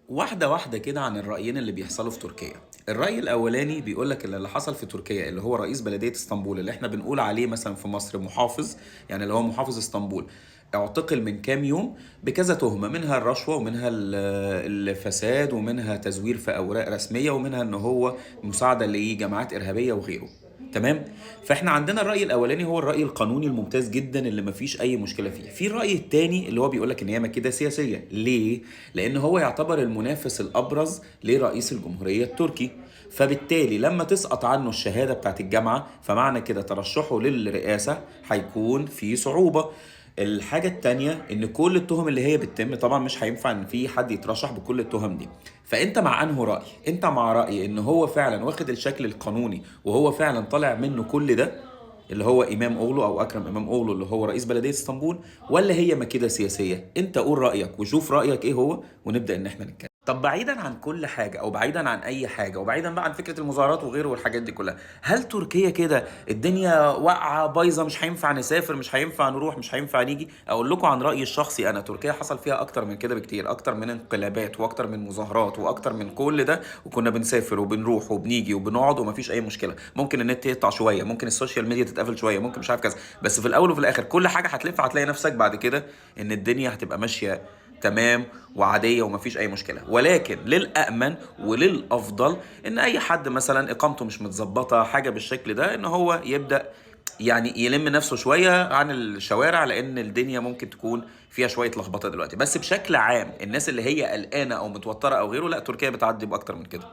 واحدة واحدة كده عن الرأيين اللي بيحصلوا في تركيا. الرأي الأولاني بيقولك إن اللي حصل في تركيا اللي هو رئيس بلدية اسطنبول اللي احنا بنقول عليه مثلا في مصر محافظ، يعني اللي هو محافظ اسطنبول، اعتقل من كام يوم بكذا تهمة، منها الرشوة ومنها الفساد ومنها تزوير في أوراق رسمية ومنها إن هو مساعدة لجماعات إرهابية وغيره. تمام. فاحنا عندنا الرأي الأولاني هو الرأي القانوني الممتاز جدا اللي مفيش أي مشكلة فيه. في الرأي التاني اللي هو بيقولك إن هي مكيدة سياسية. ليه؟ لأن هو يعتبر المنافس الأبرز لرئيس الجمهورية التركي، فبالتالي لما تسقط عنه الشهادة بتاعت الجامعة فمعنى كده ترشحه للرئاسة هيكون في صعوبة. الحاجة التانية ان كل التهم اللي هي بتتم طبعا مش هينفع ان في حد يترشح بكل التهم دي. فانت مع انه رأي؟ انت مع رأي ان هو فعلا واخد الشكل القانوني وهو فعلا طالع منه كل ده، اللي هو امام اوغلو او اكرم امام اوغلو اللي هو رئيس بلدية اسطنبول، ولا هي مكيدة سياسية؟ انت قول رأيك وشوف رأيك ايه هو ونبدأ ان احنا نتكلم. طب بعيدا عن كل حاجة او بعيدا عن اي حاجة وبعيدا بقى عن فكرة المظاهرات وغيره والحاجات دي كلها، هل تركيا كده الدنيا واقعة بايظة مش هينفع نسافر مش هينفع نروح مش هينفع نيجي؟ اقول لكم عن رأيي الشخصي، انا تركيا حصل فيها اكتر من كده بكتير، اكتر من انقلابات واكتر من مظاهرات واكتر من كل ده، وكنا بنسافر وبنروح وبنيجي وبنقعد ومفيش اي مشكلة. ممكن النت يقطع شوية، ممكن السوشيال ميديا تتقفل شوية، ممكن مش عارف كذا، بس في الاول وفي الاخر كل حاجة هتلف هتلاقي نفسك بعد كده ان الدنيا هتبقى ماشية تمام وعاديه ومفيش اي مشكله. ولكن للامن وللافضل ان اي حد مثلا اقامته مش متظبطه حاجه بالشكل ده ان هو يبدا يعني يلم نفسه شويه عن الشوارع، لان الدنيا ممكن تكون فيها شويه لخبطه دلوقتي. بس بشكل عام الناس اللي هي قلقانه او متوتره او غيره، لا تركيا بتعدي باكتر من كده.